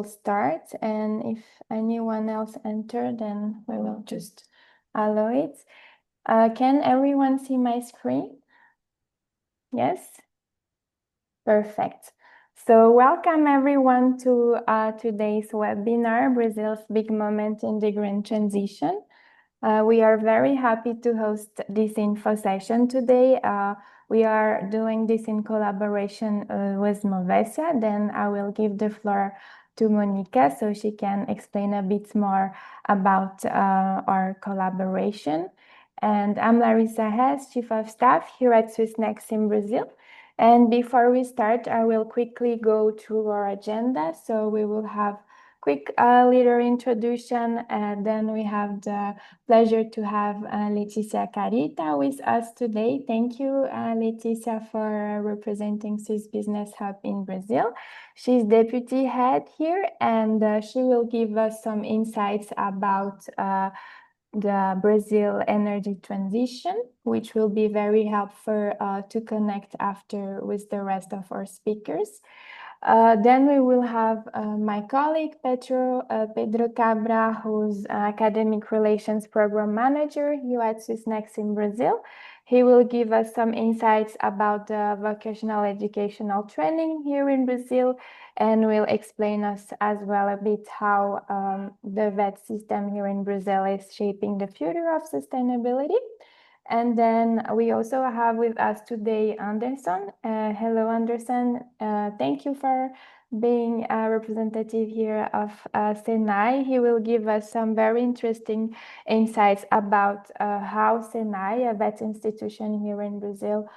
Start, and if anyone else enter, then we will just allow it. Can everyone see my screen? Yes? Perfect. So welcome everyone to today's webinar, Brazil's Big Moment in the Green Transition. We are very happy to host this info session today. We are doing this in collaboration with Movetia. Then I will give the floor to Monica so she can explain a bit more about our collaboration. And I'm Larissa Hess, Chief of Staff here at Swissex in Brazil. And before we start, I will quickly go through our agenda. So we will have quick leader introduction, and then we have the pleasure to have Letícia Carita with us today. Thank you, Letícia, for representing Swiss Business Hub in Brazil. She's deputy head here, and she will give us some insights about the Brazil energy transition, which will be very helpful to connect after with the rest of our speakers. Then we will have my colleague Pedro Cabra, who's Academic Relations Program Manager here at Swissex in Brazil. He will give us some insights about the vocational educational training here in Brazil, and will explain us as well a bit how the VET system here in Brazil is shaping the future of sustainability. And then we also have with us today Anderson. Hello, Anderson. Thank you for being a representative here of SENAI. He will give us some very interesting insights about how SENAI, a VET institution here in Brazil,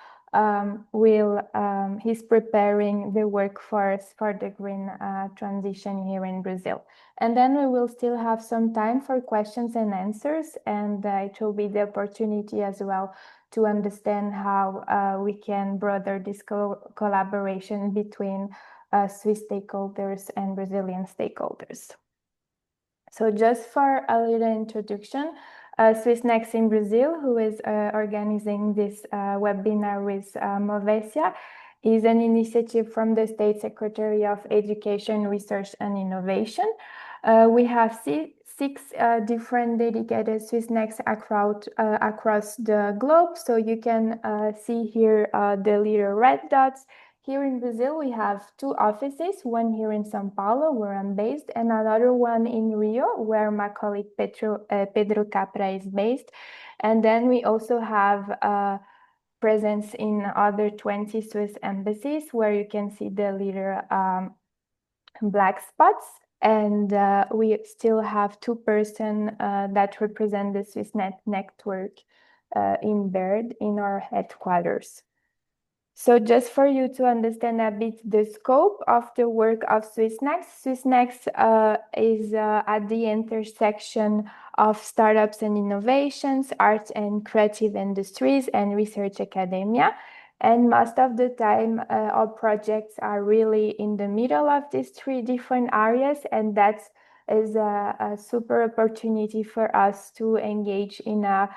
he's preparing the workforce for the green transition here in Brazil. And then we will still have some time for questions and answers, and it will be the opportunity as well to understand how we can broaden this collaboration between Swiss stakeholders and Brazilian stakeholders. So just for a little introduction, Swissex in Brazil, who is organizing this webinar with Movetia, is an initiative from the State Secretary of Education, Research and Innovation. We have six different dedicated Swissex across the globe. So you can see here the little red dots. Here in Brazil, we have two offices, one here in São Paulo, where I'm based, and another one in Rio, where my colleague Pedro Capra is based. And then we also have presence in other 20 Swiss embassies, where you can see the little black spots. And we still have two persons that represent the Swissnet network in Baird in our headquarters. So just for you to understand a bit the scope of the work of Swissex, Swissex is at the intersection of startups and innovations, arts and creative industries, and research academia. And most of the time, our projects are really in the middle of these three different areas, and that is a super opportunity for us to engage in a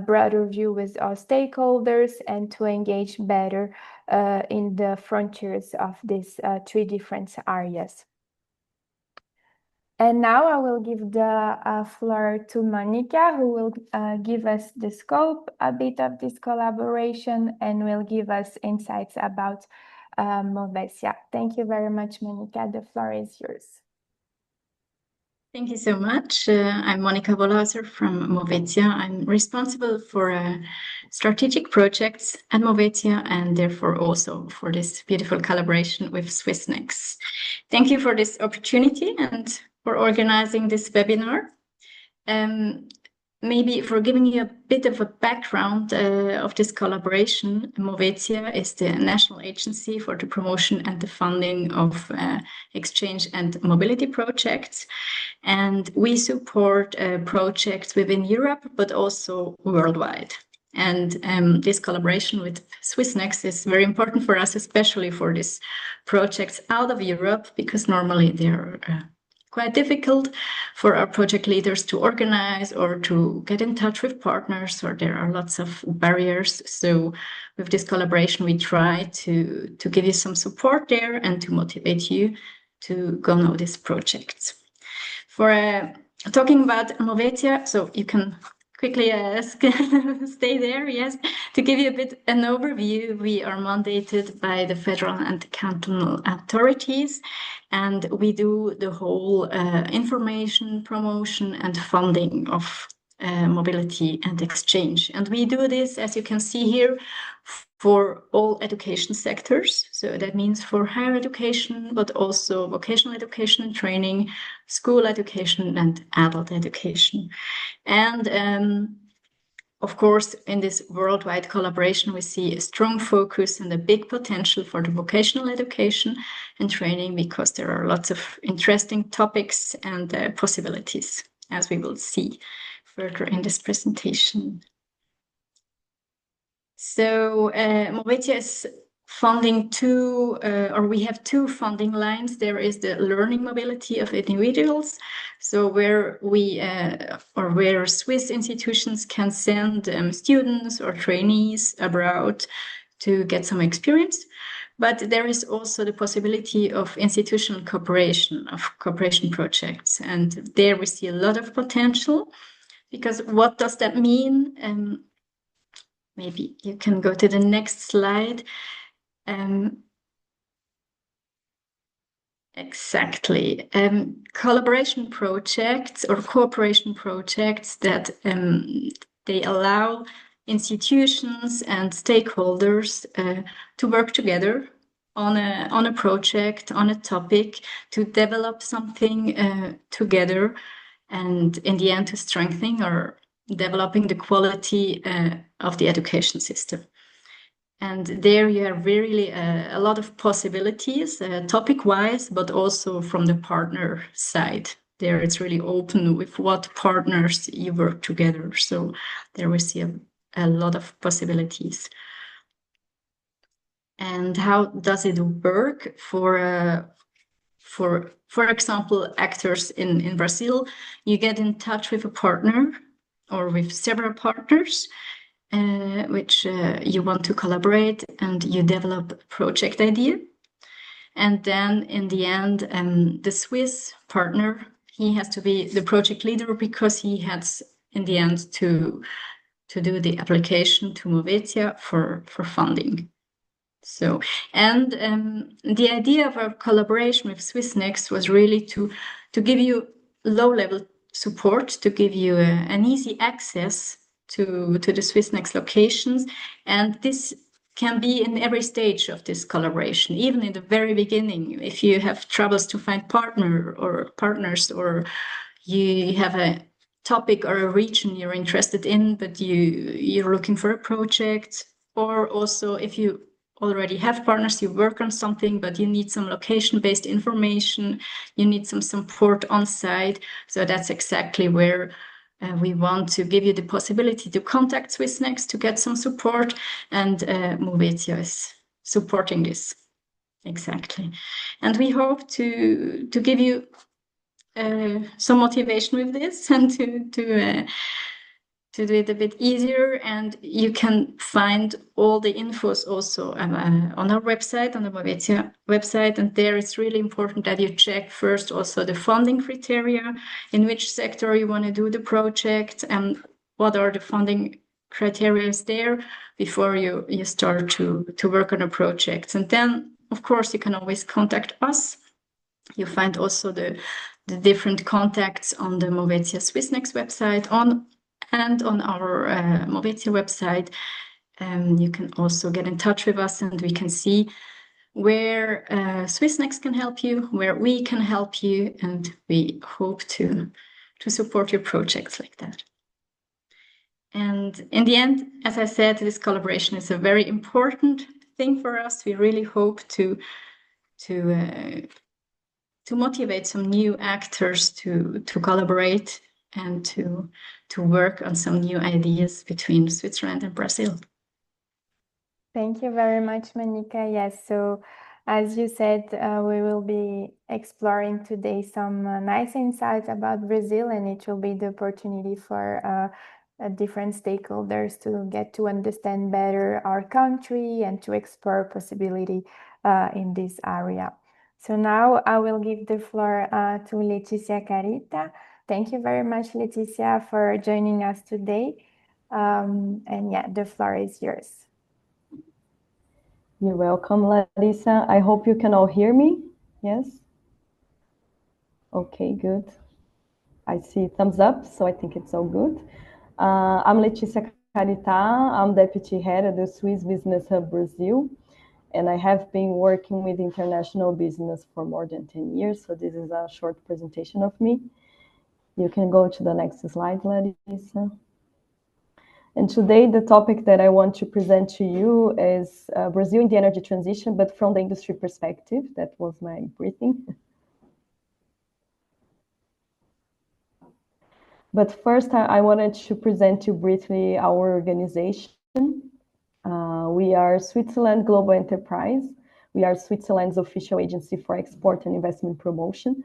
broader view with our stakeholders and to engage better in the frontiers of these three different areas. And now I will give the floor to Monica, who will give us the scope a bit of this collaboration and will give us insights about Movetia. Thank you very much, Monica. The floor is yours. Thank you so much. I'm Monica Wollhauser from Movetia. I'm responsible for strategic projects at Movetia and therefore also for this beautiful collaboration with Swissex. Thank you for this opportunity and for organizing this webinar. Maybe for giving you a bit of a background of this collaboration, Movetia is the national agency for the promotion and the funding of exchange and mobility projects. And we support projects within Europe, but also worldwide. And this collaboration with Swissex is very important for us, especially for these projects out of Europe, because normally they're quite difficult for our project leaders to organize or to get in touch with partners, or there are lots of barriers. So with this collaboration, we try to give you some support there and to motivate you to go know these projects. For talking about Movetia, so you can quickly stay there, yes. To give you a bit an overview, we are mandated by the federal and cantonal authorities, and we do the whole information, promotion, and funding of mobility and exchange. And we do this, as you can see here, for all education sectors. So that means for higher education, but also vocational education and training, school education, and adult education. And of course, in this worldwide collaboration, we see a strong focus and a big potential for the vocational education and training, because there are lots of interesting topics and possibilities, as we will see further in this presentation. So Movetia is funding we have two funding lines. There is the learning mobility of individuals, so where where Swiss institutions can send students or trainees abroad to get some experience. But there is also the possibility of institutional cooperation, of cooperation projects, and there we see a lot of potential. Because what does that mean? Maybe you can go to the next slide. Exactly. Collaboration projects or cooperation projects that they allow institutions and stakeholders to work together on a project, on a topic, to develop something together, and in the end to strengthening or developing the quality of the education system. And there you have really a lot of possibilities, topic-wise, but also from the partner side. There it's really open with what partners you work together. So there we see a lot of possibilities. And how does it work for example, actors in Brazil? You get in touch with a partner or with several partners which you want to collaborate, and you develop a project idea. And then in the end, the Swiss partner, he has to be the project leader, because he has in the end to do the application to Movetia for funding. So, and the idea of our collaboration with Swissex was really to give you low-level support, to give you an easy access to the Swissex locations. And this can be in every stage of this collaboration, even in the very beginning. If you have troubles to find partners, or you have a topic or a region you're interested in, but you're looking for a project, or also if you already have partners, you work on something, but you need some location-based information, you need some support on site. So that's exactly where we want to give you the possibility to contact Swissex to get some support, and Movetia is supporting this. Exactly. And we hope to give you some motivation with this, and to do it a bit easier. And you can find all the infos also on our website, on the Movetia website. And there it's really important that you check first also the funding criteria, in which sector you want to do the project, and what are the funding criteria there before you start to work on a project. And then, of course, you can always contact us. You find also the different contacts on the Movetia Swissex website, and on our Movetia website. You can also get in touch with us, and we can see where Swissex can help you, where we can help you, and we hope to support your projects like that. And in the end, as I said, this collaboration is a very important thing for us. We really hope to motivate some new actors to collaborate and to work on some new ideas between Switzerland and Brazil. Thank you very much, Monica. Yes, so as you said, we will be exploring today some nice insights about Brazil, and it will be the opportunity for different stakeholders to get to understand better our country and to explore possibility in this area. So now I will give the floor to Letícia Carita. Thank you very much, Letícia, for joining us today. And yeah, the floor is yours. You're welcome, Larissa. I hope you can all hear me. Yes? Okay, good. I see thumbs up, so I think it's all good. I'm Letícia Carita. I'm Deputy Head of the Swiss Business Hub Brazil, and I have been working with international business for more than 10 years, so this is a short presentation of me. You can go to the next slide, Larissa. And today, the topic that I want to present to you is Brazil in the energy transition, but from the industry perspective. That was my briefing. But first, I wanted to present you briefly our organization. We are Switzerland Global Enterprise. We are Switzerland's official agency for export and investment promotion.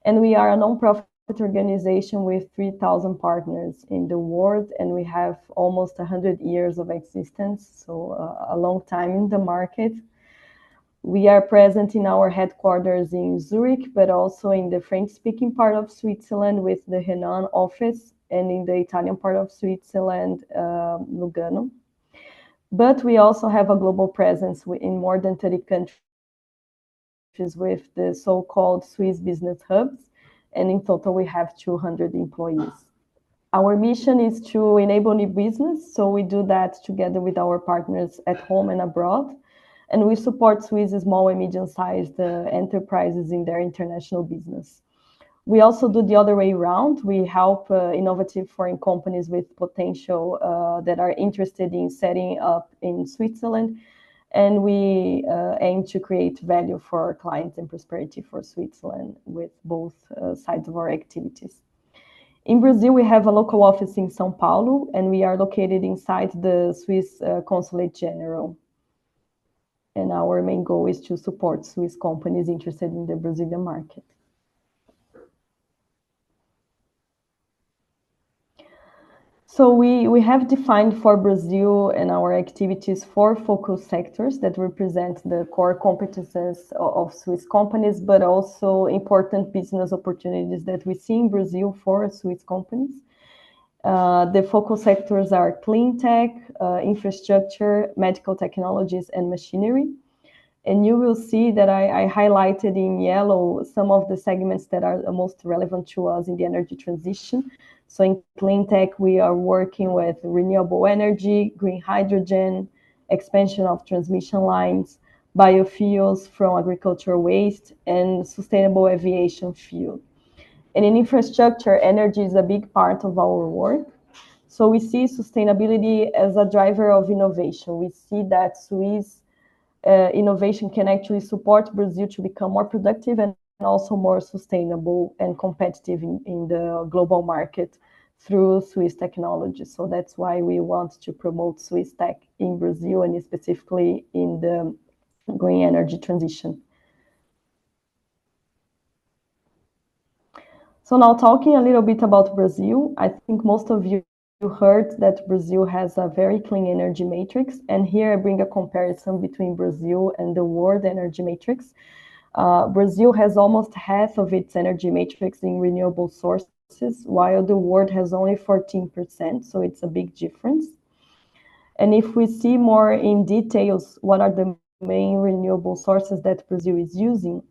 And we are a non-profit organization with 3,000 partners in the world, and we have almost 100 years of existence, so a long time in the market. We are present in our headquarters in Zurich, but also in the French-speaking part of Switzerland with the Henan office, and in the Italian part of Switzerland, Lugano. But we also have a global presence in more than 30 countries with the so-called Swiss business hubs, and in total we have 200 employees. Our mission is to enable new business, so we do that together with our partners at home and abroad, and we support Swiss small and medium-sized enterprises in their international business. We also do the other way around. We help innovative foreign companies with potential that are interested in setting up in Switzerland, and we aim to create value for our clients and prosperity for Switzerland with both sides of our activities. In Brazil, we have a local office in São Paulo, and we are located inside the Swiss Consulate General. And our main goal is to support Swiss companies interested in the Brazilian market. So we have defined for Brazil and our activities 4 focus sectors that represent the core competences of Swiss companies, but also important business opportunities that we see in Brazil for Swiss companies. The focus sectors are clean tech, infrastructure, medical technologies, and machinery. And you will see that I highlighted in yellow some of the segments that are the most relevant to us in the energy transition. So in clean tech, we are working with renewable energy, green hydrogen, expansion of transmission lines, biofuels from agricultural waste, and sustainable aviation fuel. And in infrastructure, energy is a big part of our work. So we see sustainability as a driver of innovation. We see that Swiss innovation can actually support Brazil to become more productive and also more sustainable and competitive in the global market through Swiss technology. So that's why we want to promote Swiss tech in Brazil and specifically in the green energy transition. So now talking a little bit about Brazil, I think most of you heard that Brazil has a very clean energy matrix. And here I bring a comparison between Brazil and the world energy matrix. Brazil has almost half of its energy matrix in renewable sources, while the world has only 14%, so it's a big difference. And if we see more in details, what are the main renewable sources that Brazil is using,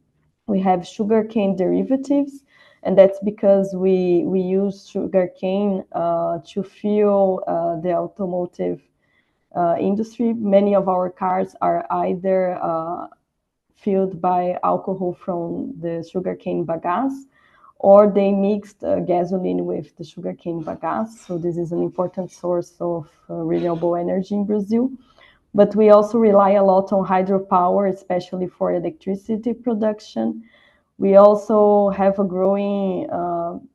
we have sugarcane derivatives, and that's because we use sugarcane to fuel the automotive industry. Many of our cars are either fueled by alcohol from the sugarcane bagasse, or they mixed gasoline with the sugarcane bagasse. So this is an important source of renewable energy in Brazil. But we also rely a lot on hydropower, especially for electricity production. We also have a growing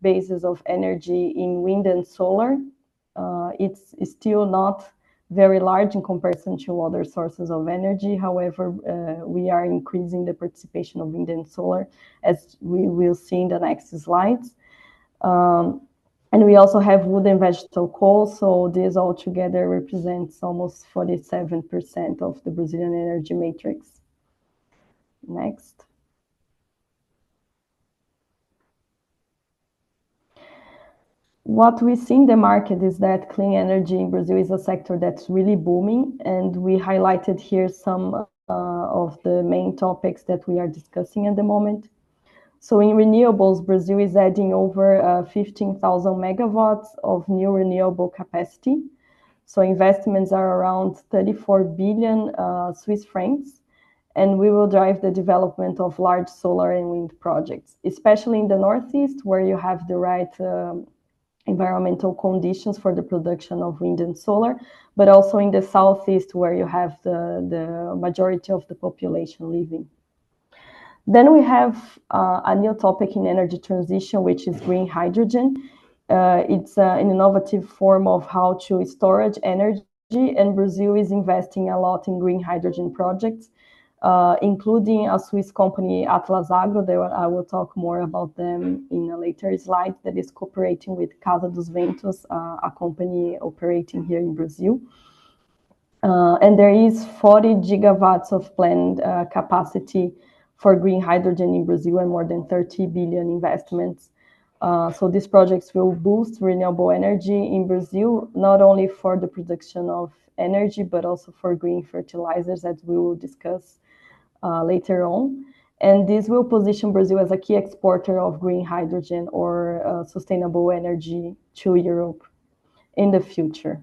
basis of energy in wind and solar. It's still not very large in comparison to other sources of energy. However, we are increasing the participation of wind and solar, as we will see in the next slides. And we also have wood and vegetable coal, so this all together represents almost 47% of the Brazilian energy matrix. Next. what we see in the market is that clean energy in Brazil is a sector that's really booming, and we highlighted here some of the main topics that we are discussing at the moment. So in renewables, Brazil is adding over 15,000 megawatts of new renewable capacity. So investments are around 34 billion Swiss francs, and we will drive the development of large solar and wind projects, especially in the Northeast, where you have the right environmental conditions for the production of wind and solar, but also in the Southeast, where you have the majority of the population living. Then we have a new topic in energy transition, which is green hydrogen. It's an innovative form of how to storage energy, and Brazil is investing a lot in green hydrogen projects, including a Swiss company, Atlas Agro. I will talk more about them in a later slide, that is cooperating with Casa dos Ventos, a company operating here in Brazil. And there is 40 gigawatts of planned capacity for green hydrogen in Brazil, and more than 30 billion investments. So these projects will boost renewable energy in Brazil, not only for the production of energy, but also for green fertilizers, as we will discuss later on. And this will position Brazil as a key exporter of green hydrogen or sustainable energy to Europe in the future.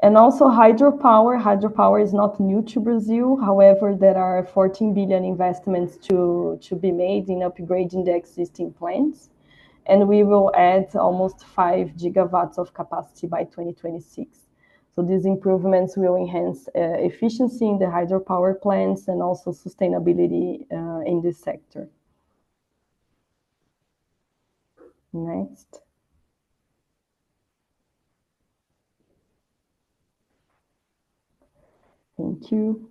And also hydropower. Hydropower is not new to Brazil. However, there are 14 billion investments to be made in upgrading the existing plants. And we will add almost 5 gigawatts of capacity by 2026. So these improvements will enhance efficiency in the hydropower plants and also sustainability in this sector. Next. Thank you.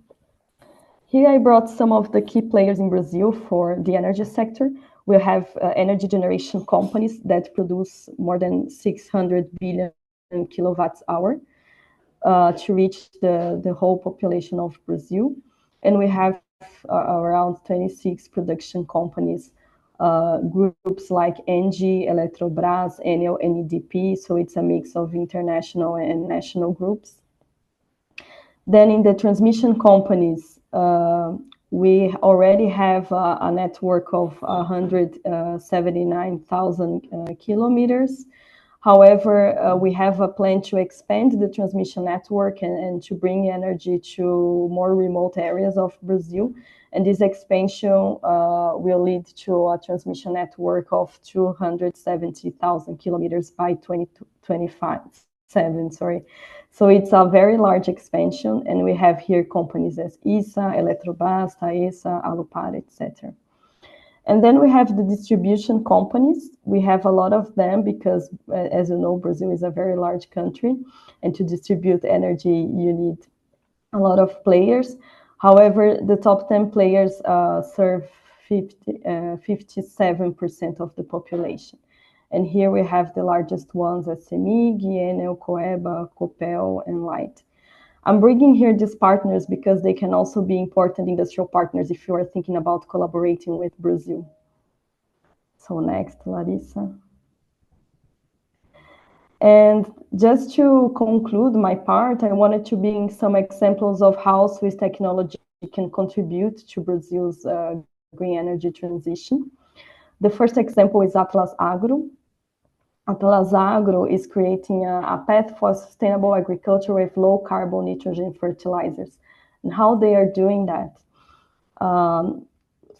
Here I brought some of the key players in Brazil for the energy sector. We have energy generation companies that produce more than 600 billion kilowatts hour to reach the whole population of Brazil. And we have around 26 production companies, groups like ENGIE, Eletrobras, Enel, and EDP. So it's a mix of international and national groups. Then in the transmission companies, we already have a network of 179,000 kilometers. However, we have a plan to expand the transmission network and to bring energy to more remote areas of Brazil. And this expansion will lead to a transmission network of 270,000 kilometers by 2027. So it's a very large expansion, and we have here companies as ISA, Eletrobras, Taesa, Alupar, etc. And then we have the distribution companies. We have a lot of them because, as you know, Brazil is a very large country, and to distribute energy, you need a lot of players. However, the top 10 players serve 57% of the population. And here we have the largest ones as CEMIG, Enel, Coeba, Copel, and Light. I'm bringing here these partners because they can also be important industrial partners if you are thinking about collaborating with Brazil. So next, Larissa. And just to conclude my part, I wanted to bring some examples of how Swiss technology can contribute to Brazil's green energy transition. The first example is Atlas Agro. Atlas Agro is creating a path for sustainable agriculture with low carbon nitrogen fertilizers. And how they are doing that?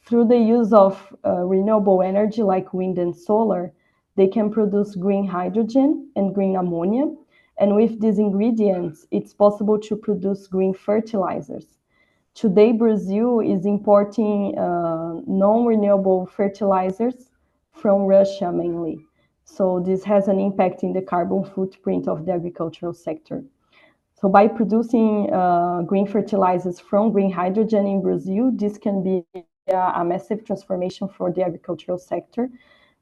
Through the use of renewable energy like wind and solar, they can produce green hydrogen and green ammonia. And with these ingredients, it's possible to produce green fertilizers. Today, Brazil is importing non-renewable fertilizers from Russia mainly. So this has an impact in the carbon footprint of the agricultural sector. So by producing green fertilizers from green hydrogen in Brazil, this can be a massive transformation for the agricultural sector,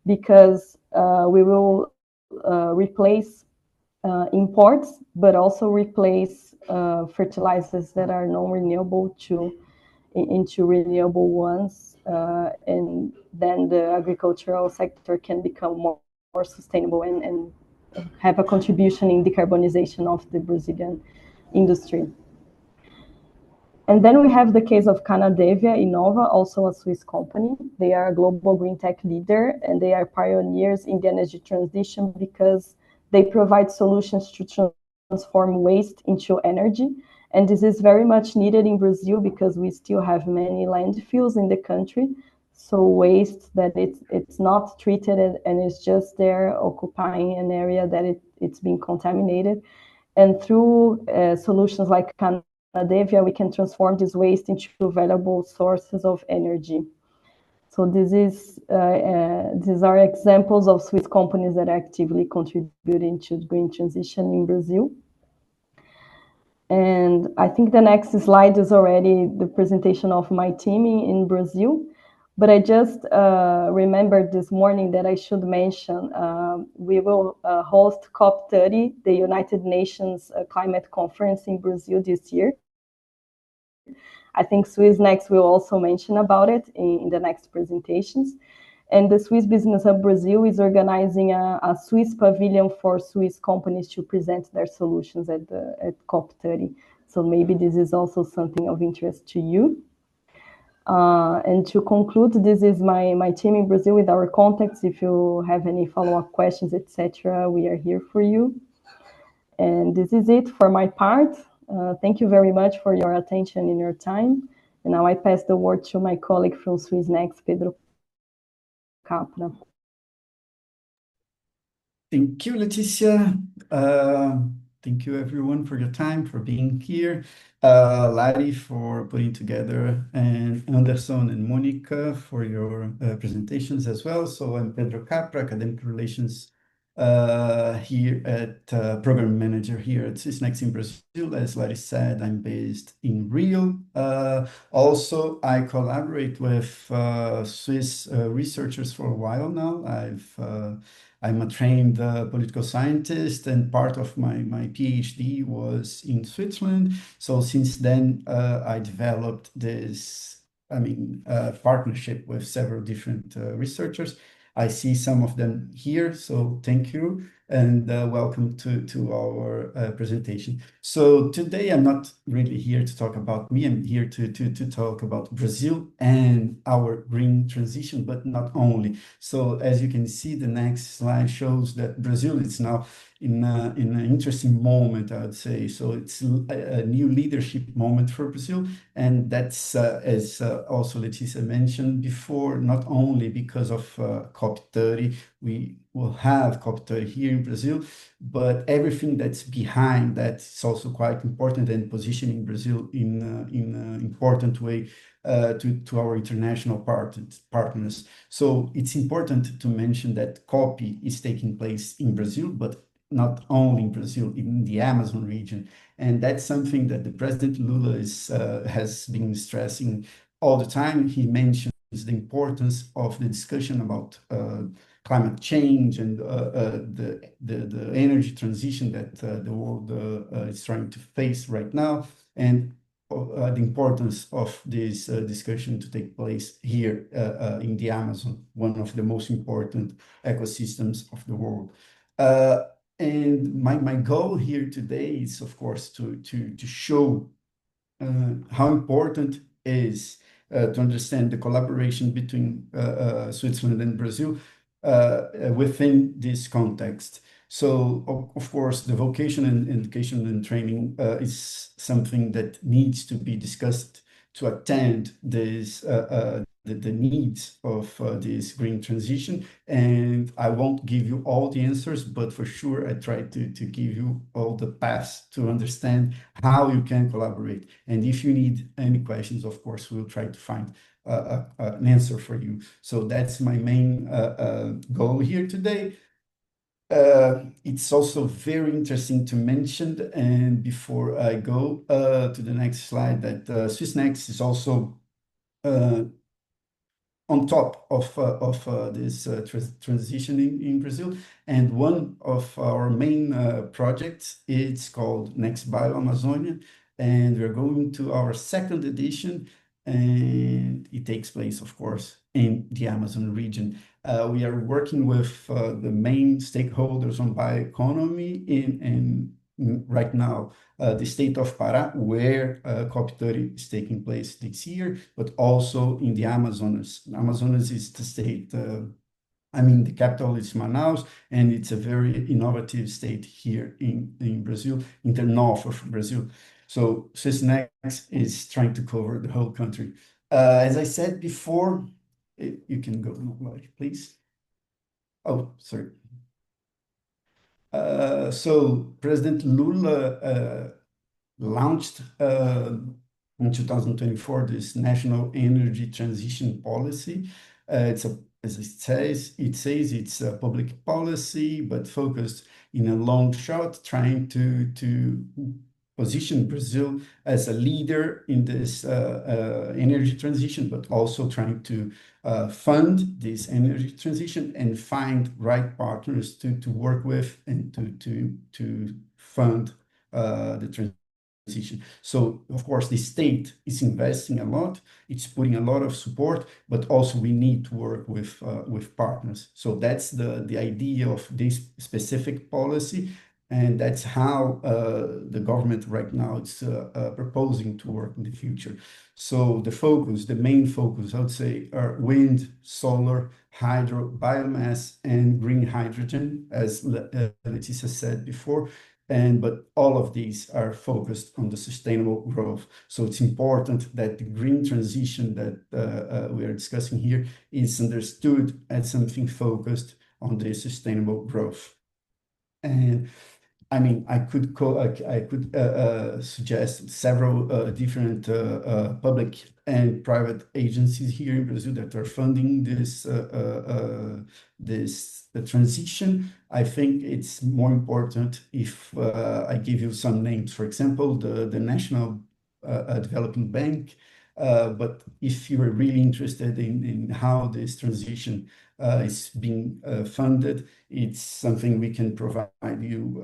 because we will replace imports, but also replace fertilizers that are non-renewable too. into renewable ones, and then the agricultural sector can become more sustainable and have a contribution in decarbonization of the Brazilian industry. And then we have the case of Canadevia Innova, also a Swiss company. They are a global green tech leader, and they are pioneers in the energy transition because they provide solutions to transform waste into energy. And this is very much needed in Brazil because we still have many landfills in the country. So waste that it's not treated and it's just there occupying an area that it's been contaminated. And through solutions like Canadevia, we can transform this waste into valuable sources of energy. So these are examples of Swiss companies that are actively contributing to green transition in Brazil. And I think the next slide is already the presentation of my team in Brazil. But I just remembered this morning that I should mention we will host COP30, the United Nations Climate Conference in Brazil this year. I think Swissex will also mention about it in the next presentations. And the Swiss Business Hub Brazil is organizing a Swiss pavilion for Swiss companies to present their solutions at COP30. So maybe this is also something of interest to you. And to conclude, this is my team in Brazil with our contacts. If you have any follow-up questions, etc., we are here for you. And this is it for my part. Thank you very much for your attention and your time. And now I pass the word to my colleague from Swissex, Pedro Capra. Thank you, Leticia. Thank you, everyone, for your time, for being here. Lari, for putting together, and Anderson and Monica for your presentations as well. So I'm Pedro Capra, Academic Relations here at Program Manager here at Swissex in Brazil. As Lari said, I'm based in Rio. Also, I collaborate with Swiss researchers for a while now. I'm a trained political scientist, and part of my PhD was in Switzerland. So since then, I developed this, partnership with several different researchers. I see some of them here, so thank you, and welcome to our presentation. So today I'm not really here to talk about me, I'm here to talk about Brazil and our green transition, but not only. So as you can see, the next slide shows that Brazil is now in an interesting moment, I would say. So it's a new leadership moment for Brazil, and that's as also Leticia mentioned before, not only because of COP30, we will have COP30 here in Brazil, but everything that's behind that is also quite important and positioning Brazil in an important way to our international partners. So it's important to mention that COP is taking place in Brazil, but not only in Brazil, in the Amazon region. And that's something that the President Lula has been stressing all the time. He mentions the importance of the discussion about climate change and the energy transition that the world is trying to face right now, and the importance of this discussion to take place here in the Amazon, one of the most important ecosystems of the world. And my goal here today is, of course, to show how important is to understand the collaboration between Switzerland and Brazil within this context. So, of course, the vocation and education and training is something that needs to be discussed to attend this the needs of this green transition. And I won't give you all the answers, but for sure I try to give you all the paths to understand how you can collaborate. And if you need any questions, of course, we'll try to find an answer for you. So that's my main goal here today. It's also very interesting to mention, and before I go to the next slide, that Swissex is also on top of this transition in Brazil. And one of our main projects, it's called Next Bio Amazonia, and we're going to our second edition. and it takes place, of course, in the Amazon region. We are working with the main stakeholders on bioeconomy in right now, the state of Pará, where COP30 is taking place this year, but also in the Amazonas. Amazonas is the state, the capital is Manaus, and it's a very innovative state here in Brazil, in the north of Brazil. So Swissex is trying to cover the whole country. As I said before, you can go, please. Oh, sorry. So President Lula launched in 2024 this national energy transition policy. It's a, as it says it's a public policy, but focused in a long shot, trying to position Brazil as a leader in this energy transition, but also trying to fund this energy transition and find right partners to work with and to fund the transition. So, of course, the state is investing a lot. It's putting a lot of support, but also we need to work with partners. So that's the idea of this specific policy, and that's how the government right now is proposing to work in the future. So the main focus, I would say, are wind, solar, hydro, biomass, and green hydrogen, as Leticia said before. But all of these are focused on the sustainable growth. So it's important that the green transition that we are discussing here is understood as something focused on the sustainable growth. And I could suggest several different public and private agencies here in Brazil that are funding the transition. I think it's more important if I give you some names. For example, the National Development Bank. But if you are really interested in how this transition is being funded, it's something we can provide you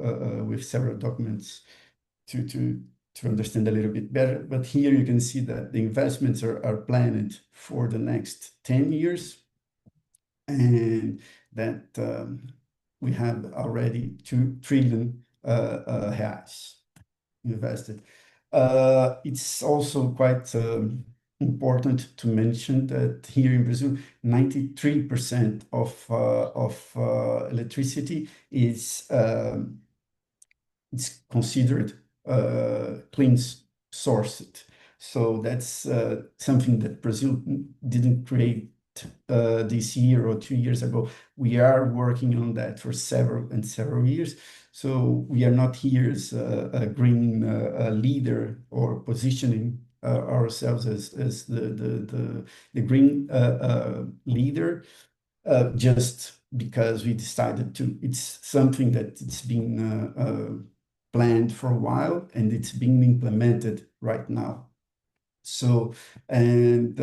with several documents to understand a little bit better. But here you can see that the investments are planned for the next 10 years, and that we have already 2 trillion reais invested. It's also quite important to mention that here in Brazil, 93% of electricity is it's considered clean sourced. So that's something that Brazil didn't create this year or 2 years ago. We are working on that for several years. So we are not here as a green leader or positioning ourselves as the green leader just because we decided to. It's something that it's been planned for a while, and it's being implemented right now. So, and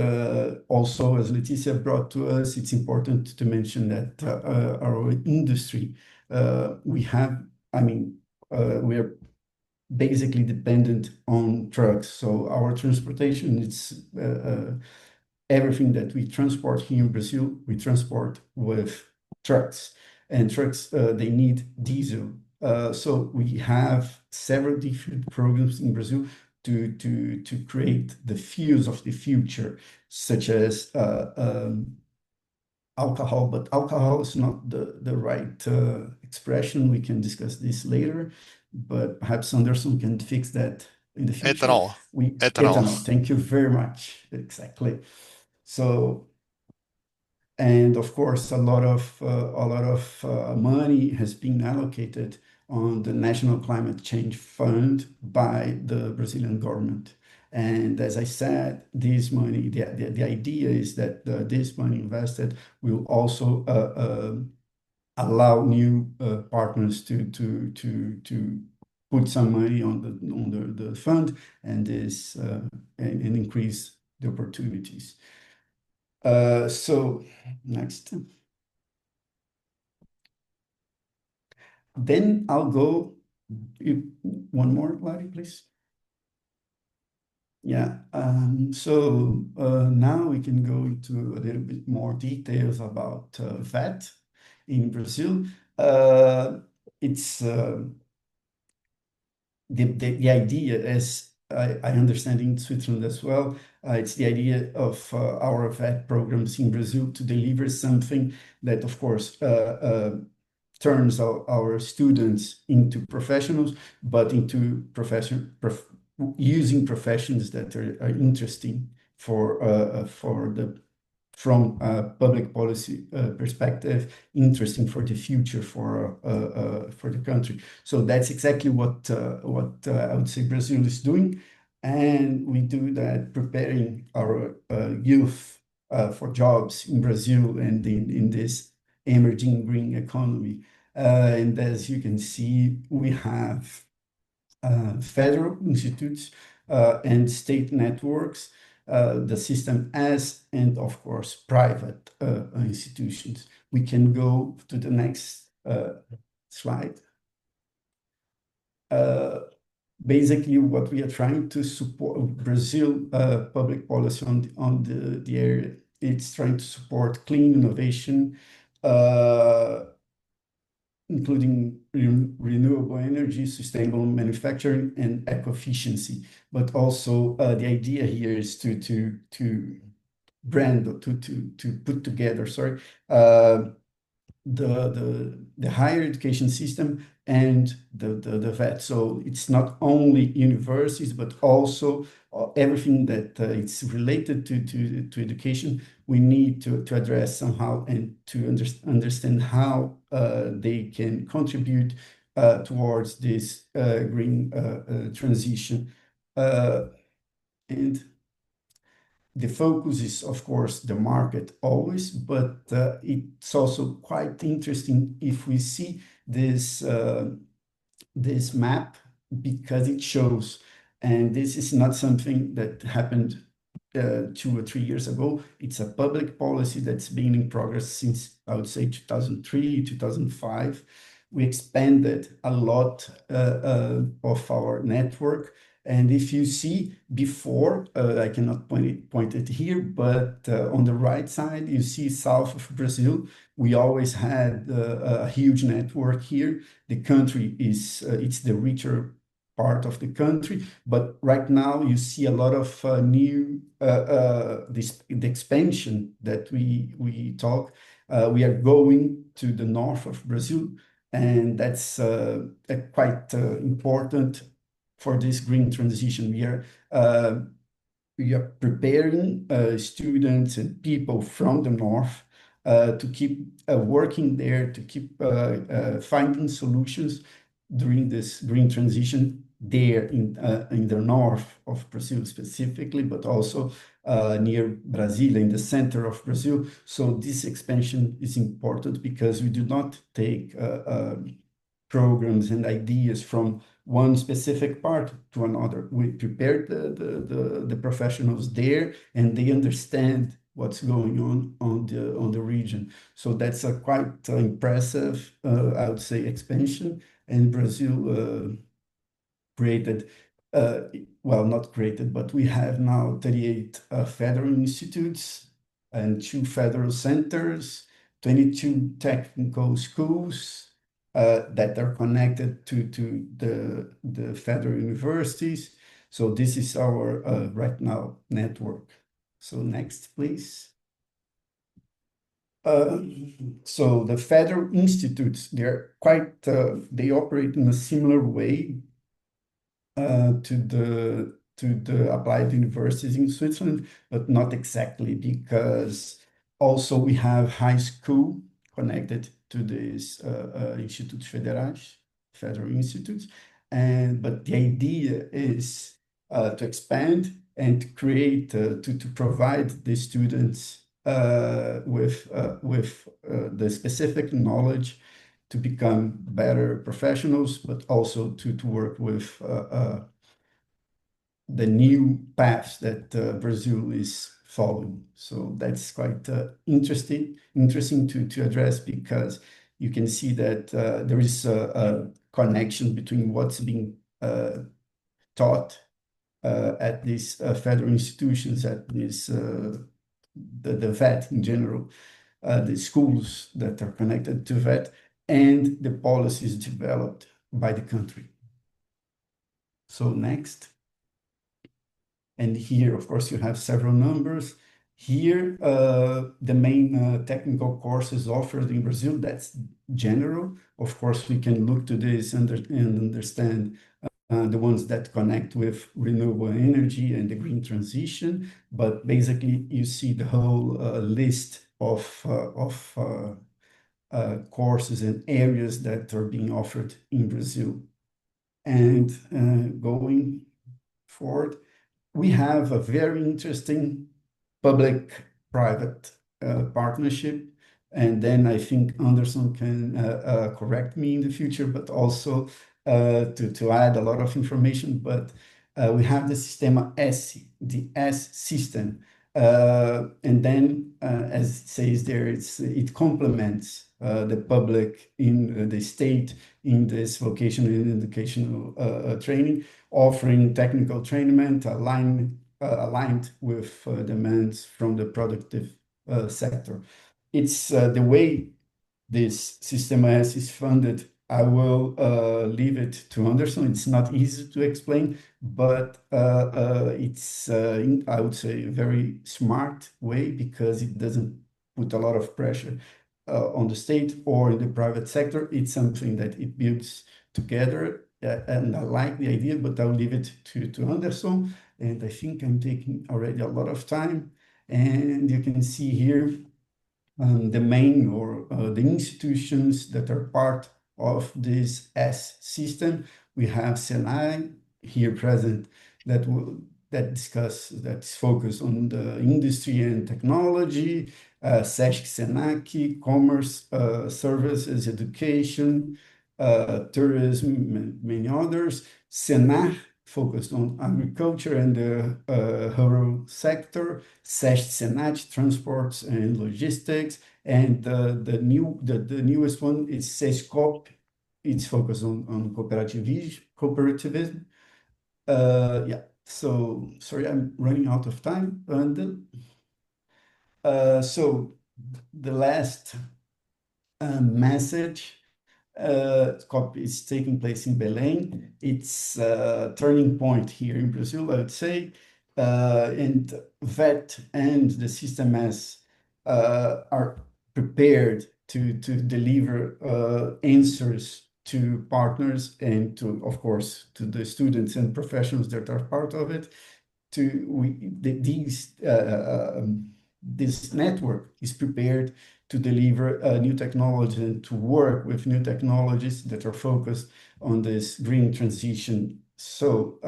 also, as Leticia brought to us, it's important to mention that our industry, we are basically dependent on trucks. So our transportation, it's everything that we transport here in Brazil, we transport with trucks. And trucks, they need diesel. So we have several different programs in Brazil to create the fuels of the future, such as alcohol, but alcohol is not the right expression. We can discuss this later, but perhaps Anderson can fix that in the future. Ethanol. Ethanol. Thank you very much. Exactly. So, and of course, a lot of money has been allocated on the National Climate Change Fund by the Brazilian government. And as I said, this money, the idea is that this money invested will also allow new partners to put some money on the fund and increase the opportunities. So next. Then I'll go, one more, Larry, please. Yeah, now we can go into a little bit more details about VAT in Brazil. It's the idea, as I understand in Switzerland as well, it's the idea of our VAT programs in Brazil to deliver something that, of course, turns our students into professionals, but into using professions that are interesting for the from a public policy perspective, interesting for the future for the country. So that's exactly what I would say Brazil is doing, and we do that preparing our youth for jobs in Brazil and in this emerging green economy. And as you can see, we have federal institutes and state networks, the system as, and of course, private institutions. We can go to the next slide. Basically, what we are trying to support Brazil public policy on the area, it's trying to support clean innovation, including renewable energy, sustainable manufacturing, and eco-efficiency. But also the idea here is to brand, to put together, sorry, the higher education system and the VET. So it's not only universities, but also everything that it's related to education. We need to address somehow and to understand how they can contribute towards this green transition. And the focus is, of course, the market always, but it's also quite interesting if we see this map, because it shows, and this is not something that happened 2 or 3 years ago. It's a public policy that's been in progress since, I would say, 2003, 2005. We expanded a lot of our network. And if you see before, I cannot point it here, but on the right side, you see south of Brazil. We always had a huge network here. The country is, it's the richer part of the country, but right now you see a lot of new, the expansion that we talk. We are going to the north of Brazil, and that's quite important for this green transition. We are preparing students and people from the north to keep working there, to keep finding solutions during this green transition there in the north of Brazil specifically, but also near Brasília, in the center of Brazil. So this expansion is important because we do not take programs and ideas from one specific part to another. We prepare the professionals there, and they understand what's going on the region. So that's a quite impressive, I would say, expansion. And Brazil created, well, not created, but we have now 38 federal institutes and 2 federal centers, 22 technical schools that are connected to the federal universities. So this is our right now network. So next, please. So the federal institutes, they're quite, they operate in a similar way to the applied universities in Switzerland, but not exactly, because also we have high school connected to these institutos federais, federal institutes, but the idea is to expand and to create to provide the students with the specific knowledge to become better professionals, but also to work with the new paths that Brazil is following. So that's quite interesting to address, because you can see that there is a connection between what's being taught at these federal institutions, at this the VET in general, the schools that are connected to VET, and the policies developed by the country. So next. And here, of course, you have several numbers. Here, the main technical courses offered in Brazil, that's general. Of course, we can look to this and understand the ones that connect with renewable energy and the green transition. But basically, you see the whole list of courses and areas that are being offered in Brazil. And going forward, we have a very interesting public-private partnership. And then I think Anderson can correct me in the future, but also to add a lot of information. But we have the Sistema S, the S system. And then, as it says there, it complements the public in the state in this vocational and educational training, offering technical trainment aligned with demands from the productive sector. It's the way this System S is funded. I will leave it to Anderson. It's not easy to explain, but it's, I would say, a very smart way because it doesn't put a lot of pressure on the state or in the private sector. It's something that it builds together, and I like the idea, but I'll leave it to Anderson. And I think I'm taking already a lot of time. And you can see here the main or the institutions that are part of this S system. We have SENAI here present that's focused on the industry and technology, SESC, SENAC, commerce, services, education, tourism, and many others. SENAR, focused on agriculture and the rural sector, SESC, SENAT, transports and logistics, and the newest one is SESCOP. It's focused on cooperativism. Yeah, so sorry, I'm running out of time. And so the last message COP is taking place in Belém. It's a turning point here in Brazil, I would say. And VET and the System S are prepared to deliver answers to partners and to, of course, to the students and professionals that are part of it. This network is prepared to deliver new technology and to work with new technologies that are focused on this green transition. So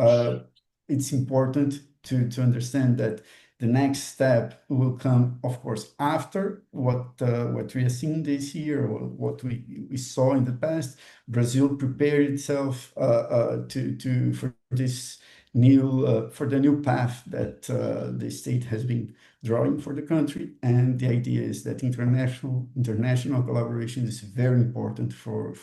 it's important to understand that the next step will come, of course, after what we are seeing this year or what we saw in the past. Brazil prepared itself for this for the new path that the state has been drawing for the country. And the idea is that international collaboration is very important for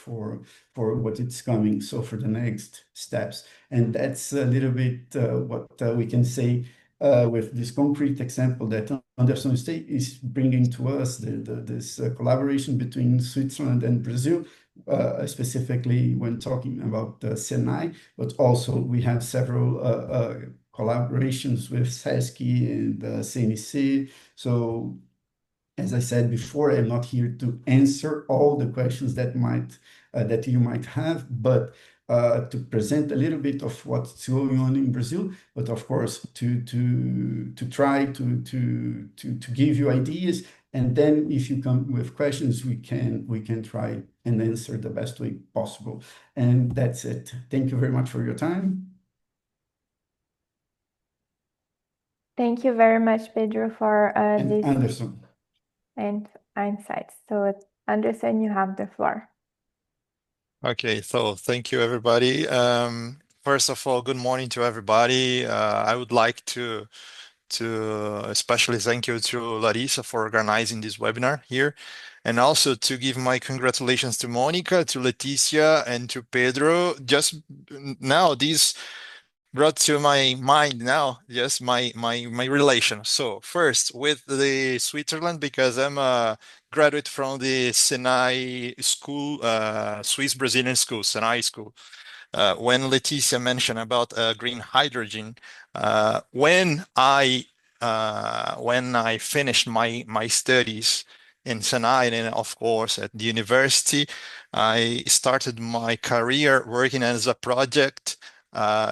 what is coming, so for the next steps. And that's a little bit what we can say with this concrete example that Anderson State is bringing to us, this collaboration between Switzerland and Brazil, specifically when talking about SENAI, but also we have several collaborations with SESC and CNC. So as I said before, I'm not here to answer all the questions that you might have, but to present a little bit of what's going on in Brazil, but of course to try to give you ideas, and then if you come with questions, we can try and answer the best way possible. And that's it. Thank you very much for your time. Thank you very much, Pedro, for this Anderson and insights. So Anderson, you have the floor. Okay, so thank you, everybody. First of all, good morning to everybody. I would like to especially thank you to Larissa for organizing this webinar here, and also to give my congratulations to Monica, to Leticia, and to Pedro. Just now, this brought to my mind now, yes, my relation. So first with the Switzerland, because I'm a graduate from the SENAI school, Swiss-Brazilian school, SENAI school. When Leticia mentioned about green hydrogen, when I finished my studies in SENAI and of course at the university, I started my career working as a project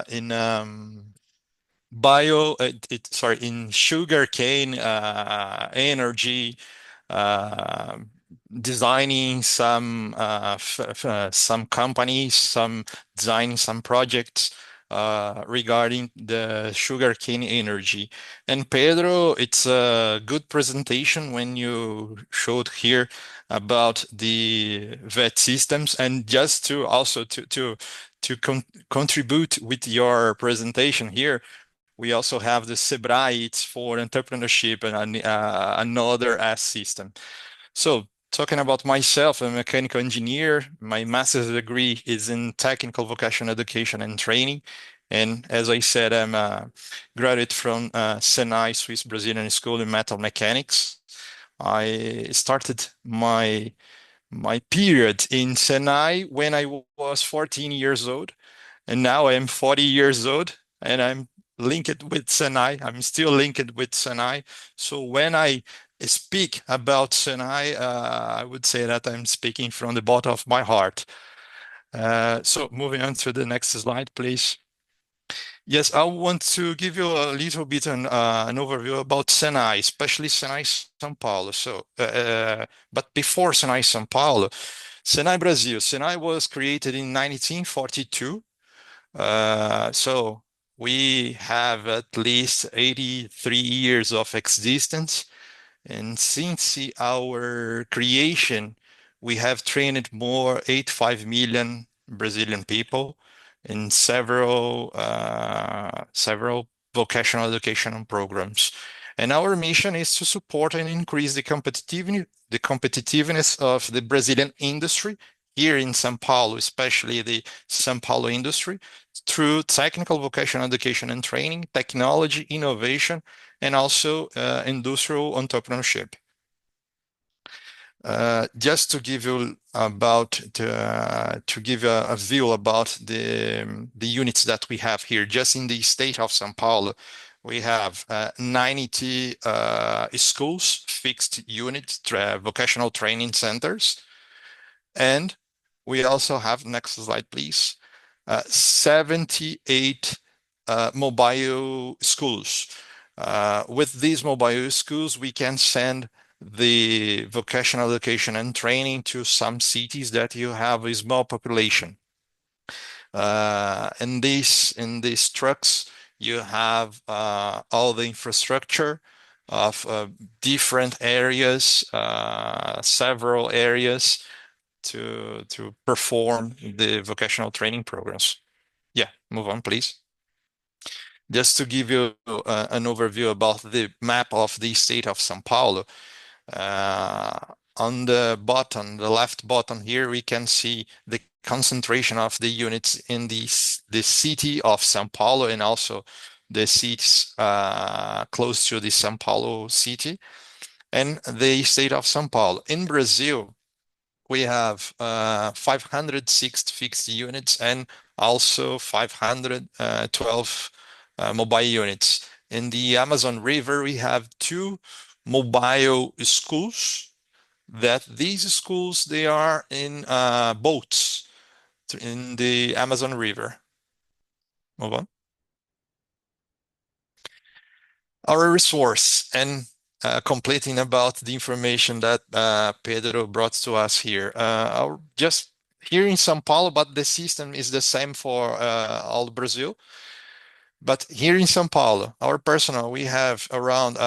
in in sugarcane energy, uh, designing some companies, designing some projects regarding the sugarcane energy. And Pedro, it's a good presentation when you showed here about the VET systems, and just to also to contribute with your presentation here. We also have the Sebrae, it's for entrepreneurship and another S system. So talking about myself, I'm a mechanical engineer. My master's degree is in technical vocational education and training. And as I said, I'm a graduate from SENAI Swiss-Brazilian School in Metal Mechanics. I started my period in SENAI when I was 14 years old, and now I am 40 years old, and I'm linked with SENAI. I'm still linked with SENAI. So when I speak about SENAI, I would say that I'm speaking from the bottom of my heart. So moving on to the next slide, please. Yes, I want to give you a little bit an overview about SENAI, especially SENAI São Paulo. So, but before SENAI São Paulo, SENAI Brazil. SENAI was created in 1942. So we have at least 83 years of existence. And since our creation, we have trained more 85 million Brazilian people in several vocational educational programs. And our mission is to support and increase the competitiveness of the Brazilian industry here in São Paulo, especially the São Paulo industry, through technical vocational education and training, technology, innovation, and also industrial entrepreneurship. Just to give you a view about the units that we have here, just in the state of São Paulo, we have 90 schools, fixed unit vocational training centers, and we also have, next slide, please, 78 mobile schools. With these mobile schools, we can send the vocational education and training to some cities that you have a small population. In these trucks, you have all the infrastructure of different areas, several areas to perform the vocational training programs. Yeah, move on, please. Just to give you an overview about the map of the state of São Paulo, on the bottom, the left bottom here, we can see the concentration of the units in the city of São Paulo and also the cities close to the São Paulo city and the state of São Paulo. In Brazil, we have 506 fixed units and also 512 mobile units. In the Amazon River, we have 2 mobile schools. That these schools, they are in boats in the Amazon River. Move on. Our resource and completing about the information that Pedro brought to us here. Just here in São Paulo, but the system is the same for all Brazil. But here in São Paulo, our personnel, we have around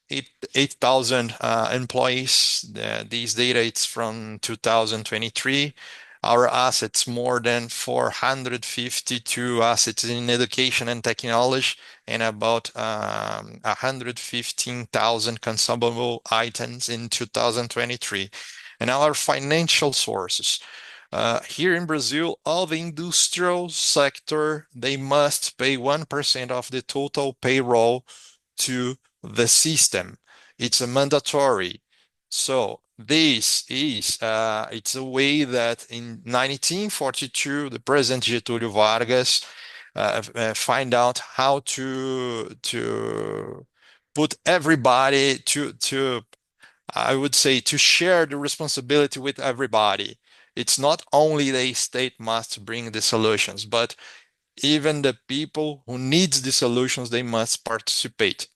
8,000 employees. These data, it's from 2023. Our assets, more than 452 assets in education and technology, and about 115,000 consumable items in 2023. And our financial sources, Here in Brazil, all the industrial sector, they must pay 1% of the total payroll to the system. It's a mandatory. So this is, it's a way that in 1942, the President Getúlio Vargas find out how to put everybody to I would say to share the responsibility with everybody. It's not only the state must bring the solutions, but even the people who needs the solutions, they must participate.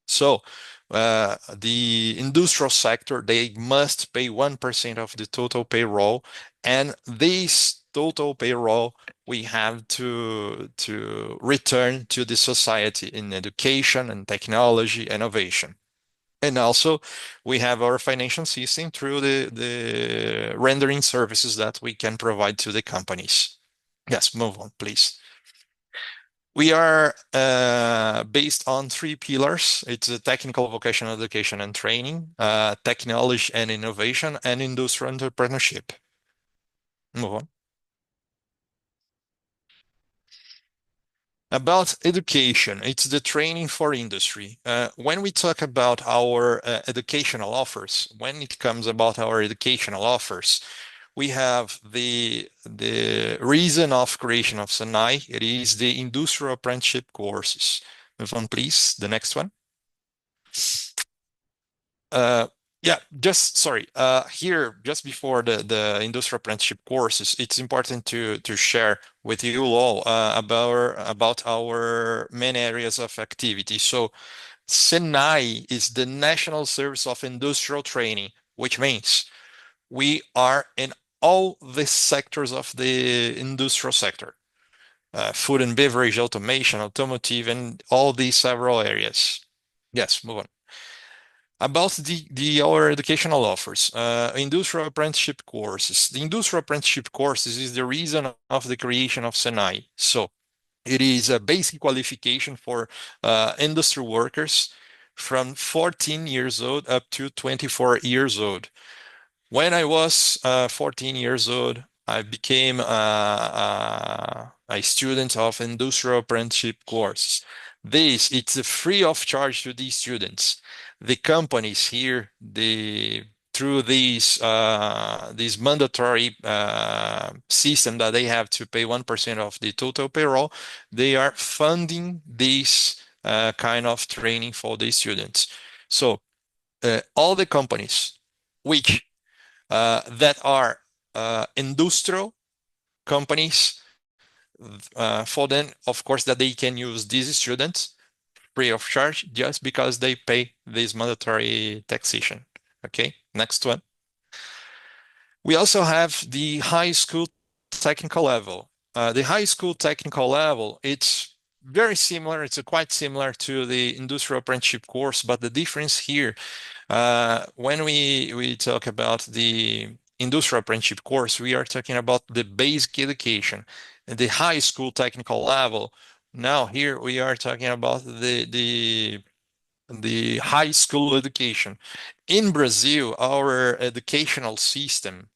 So the industrial sector, they must pay 1% of the total payroll, and this total payroll we have to return to the society in education and technology innovation. And also we have our financial system through the rendering services that we can provide to the companies. Yes, move on, please. We are based on 3 pillars. It's a technical, vocational education and training, technology and innovation, and industrial entrepreneurship. Move on. About education, it's the training for industry. When we talk about our educational offers, when it comes about our educational offers, we have the reason of creation of SENAI. It is the industrial apprenticeship courses. Move on, please. The next one. Yeah, just sorry. Here, just before the industrial apprenticeship courses, it's important to share with you all about our main areas of activity. So, SENAI is the National Service of Industrial Training, which means we are in all the sectors of the industrial sector, food and beverage, automation, automotive, and all these several areas. Yes, move on. About our educational offers, industrial apprenticeship courses. The industrial apprenticeship courses is the reason of the creation of SENAI. So it is a basic qualification for industry workers from 14 years old up to 24 years old. When I was 14 years old, I became a student of industrial apprenticeship course. It's free of charge to these students. The companies here, through these mandatory system that they have to pay 1% of the total payroll, they are funding this kind of training for the students. So all the companies which that are industrial companies, for them, of course, that they can use these students free of charge just because they pay this mandatory taxation. Okay, next one. We also have the high school technical level. The high school technical level, it's very similar. It's quite similar to the industrial apprenticeship course, but the difference here, when we talk about the industrial apprenticeship course, we are talking about the basic education. And the high school technical level, now here we are talking about the high school education. In Brazil, our educational system,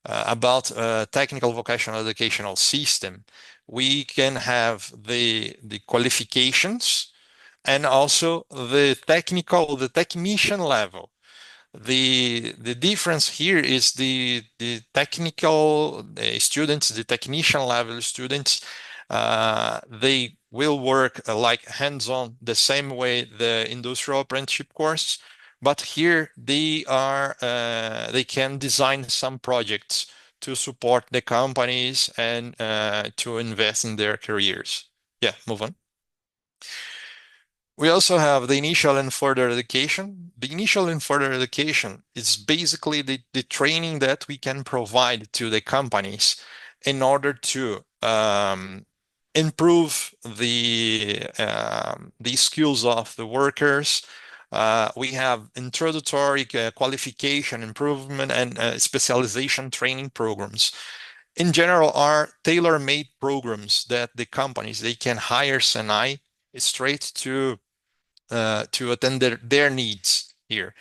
about technical vocational educational system, we can have the qualifications and also the technician level. The difference here is the technical students, the technician level students, they will work like hands-on the same way the industrial apprenticeship course, but here they can design some projects to support the companies and to invest in their careers. Yeah, move on. We also have the initial and further education. The initial and further education is basically the training that we can provide to the companies in order to improve the skills of the workers. We have introductory qualification improvement and specialization training programs. In general, are tailor-made programs that the companies, they can hire SENAI straight to attend their needs here.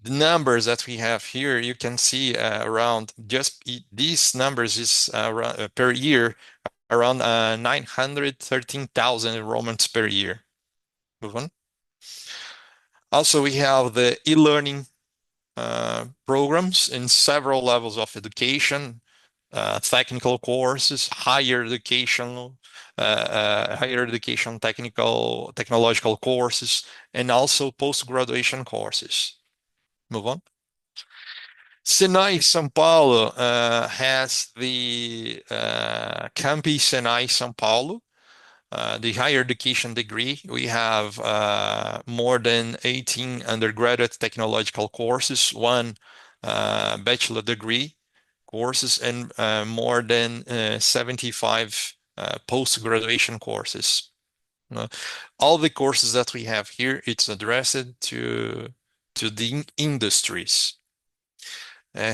the numbers that we have here, you can see around just these numbers is per year, around 913,000 enrollments per year. Move on. Also, we have the e-learning programs in several levels of education, technical courses, higher education, technological courses, and also post-graduation courses. Move on. SENAI São Paulo has the Campi SENAI São Paulo, the higher education degree. We have more than 18 undergraduate technological courses, one bachelor degree courses, and more than 75 post-graduation courses. All the courses that we have here, it's addressed to the industries.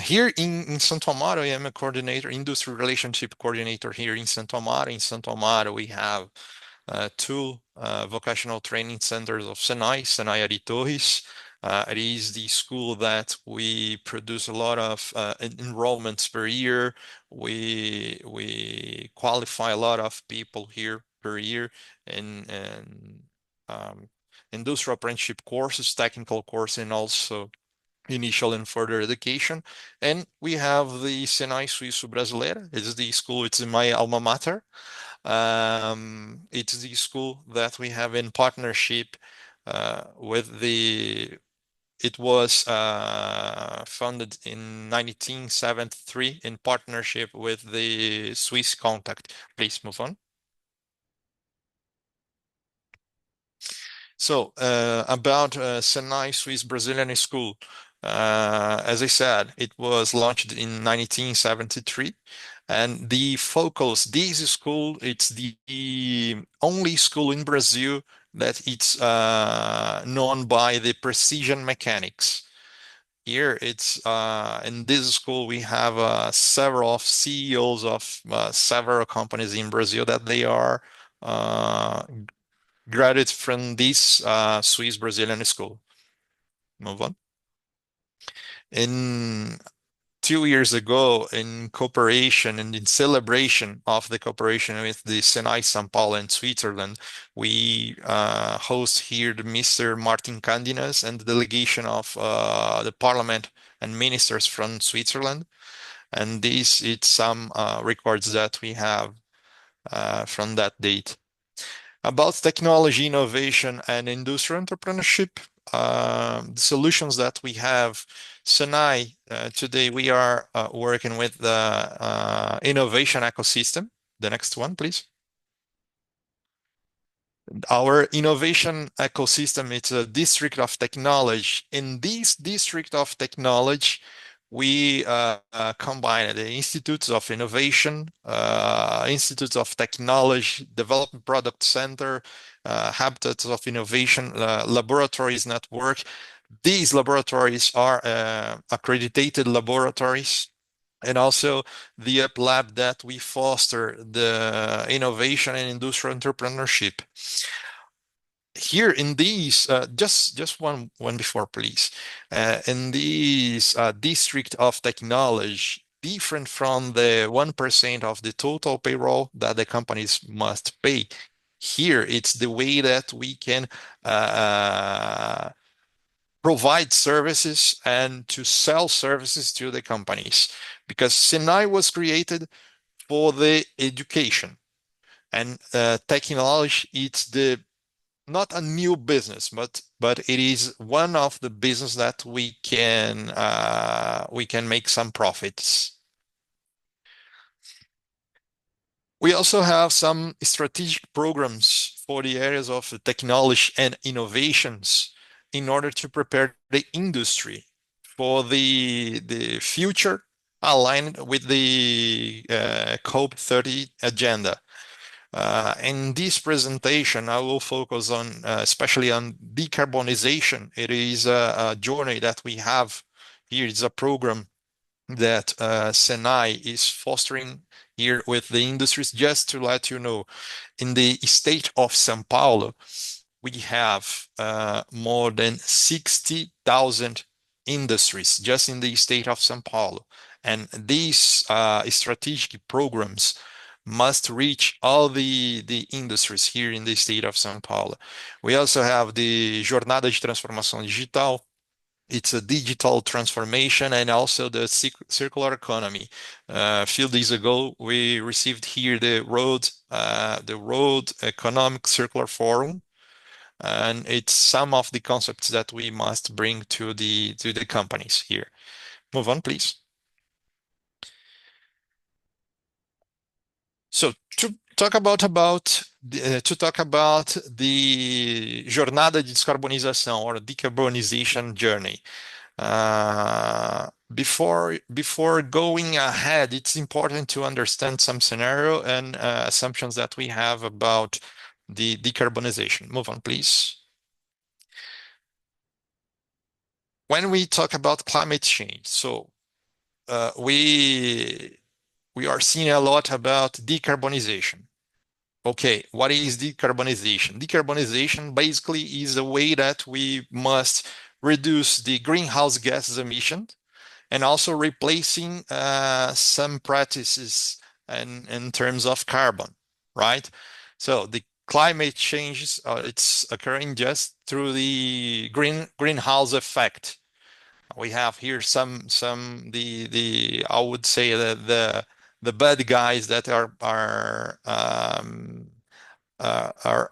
Here in Santo Amaro, I am a coordinator, industry relationship coordinator here in Santo Amaro. In Santo Amaro, we have two vocational training centers of SENAI Ari Torres. It is the school that we produce a lot of enrollments per year. We qualify a lot of people here per year in industrial apprenticeship courses, technical course, and also initial and further education. And we have the SENAI Suíço-Brasileira. It's the school, it's in my alma mater. It's the school that we have in partnership with it was funded in 1973 in partnership with the Swiss Contact. Please move on. So about SENAI Swiss-Brazilian School. As I said, it was launched in 1973, and the focus, this school, it's the only school in Brazil that it's known by the precision mechanics. Here, it's in this school we have several CEOs of several companies in Brazil that they are graduates from this Swiss-Brazilian school. Move on. In 2 years ago, in cooperation and in celebration of the cooperation with the SENAI São Paulo in Switzerland, we host here the Mr. Martin Candinas and the delegation of the parliament and ministers from Switzerland. And this is some records that we have from that date. About technology, innovation, and industrial entrepreneurship, the solutions that we have, SENAI, today we are working with the innovation ecosystem. The next one, please. Our innovation ecosystem, it's a district of technology. In this district of technology, we combine the institutes of innovation, institutes of technology, development product center, habitats of innovation, laboratories network. These laboratories are accredited laboratories, and also the Up Lab that we foster the innovation and industrial entrepreneurship. Here in these, just one before, please. In these district of technology, different from the 1% of the total payroll that the companies must pay. Here, it's the way that we can provide services and to sell services to the companies, because SENAI was created for the education, and technology, it's not a new business, but it is one of the business that we can make some profits. We also have some strategic programs for the areas of technology and innovations in order to prepare the industry for the future aligned with the COP30 agenda. In this presentation, I will focus on especially on decarbonization. It is a journey that we have here. It's a program that SENAI is fostering here with the industries. Just to let you know, in the state of São Paulo, we have more than 60,000 industries just in the state of São Paulo. And these strategic programs must reach all the industries here in the state of São Paulo. We also have the Jornada de Transformação Digital. It's a digital transformation and also the circular economy. A few days ago, we received here the Road Economic Circular Forum, and it's some of the concepts that we must bring to the companies here. Move on, please. So to talk about the Jornada de Descarbonização or decarbonization journey. Before going ahead, it's important to understand some scenario and assumptions that we have about the decarbonization. Move on, please. When we talk about climate change, so we are seeing a lot about decarbonization. Okay, what is decarbonization? Decarbonization basically is a way that we must reduce the greenhouse gases emissions and also replacing some practices in terms of carbon, right? So the climate changes, it's occurring just through the greenhouse effect. We have here some I would say the bad guys that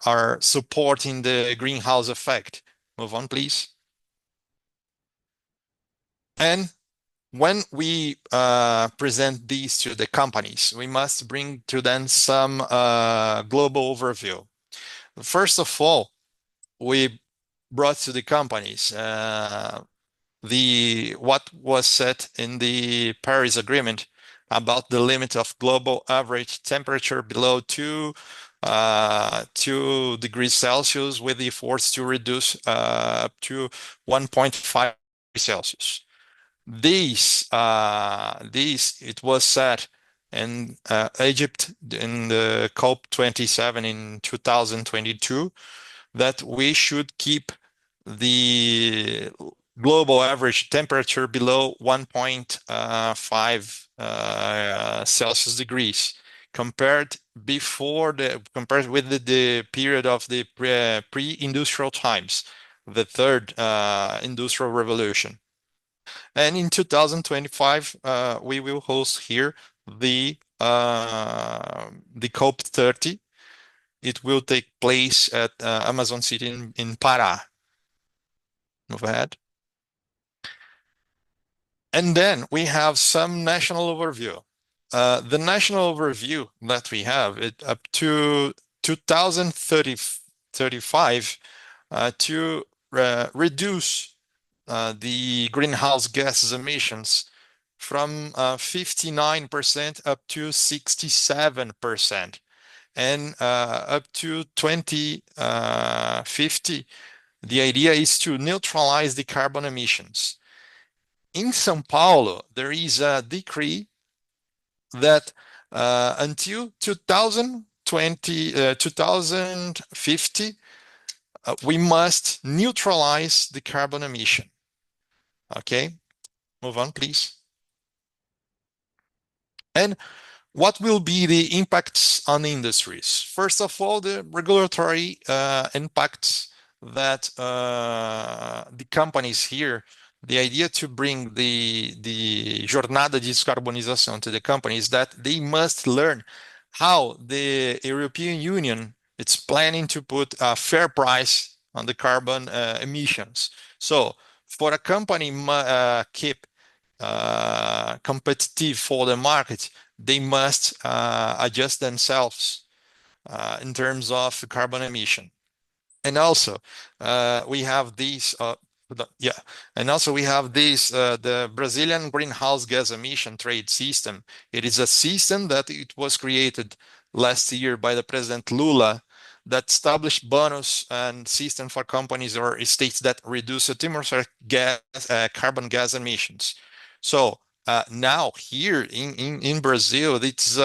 are supporting the greenhouse effect. Move on, please. And when we present these to the companies, we must bring to them some global overview. First of all, we brought to the companies what was set in the Paris Agreement about the limit of global average temperature below 2 degrees Celsius, with the efforts to reduce up to 1.5 degrees Celsius. It was set in Egypt in the COP27 in 2022 that we should keep the global average temperature below 1.5 Celsius degrees compared with the period of the pre-industrial times, the third industrial revolution. And in 2025, we will host here the COP30. It will take place at Amazon City in Pará. Move ahead. And then we have some national overview. The national overview that we have it up to 2035 to reduce the greenhouse gases emissions from 59% up to 67%, and up to 2050, the idea is to neutralize the carbon emissions. In São Paulo, there is a decree that until 2050, we must neutralize the carbon emission. Okay, move on, please. And what will be the impacts on industries? First of all, the regulatory impacts that the companies here, the idea to bring the Jornada de Descarbonização to the companies, that they must learn how the European Union is planning to put a fair price on the carbon emissions. So for a company keep competitive for the market, they must adjust themselves in terms of carbon emission. And also we have these the Brazilian greenhouse gas emission trade system. It is a system that it was created last year by the President Lula, that established bonus and system for companies or states that reduce atmospheric gas carbon gas emissions. So now here in Brazil, it's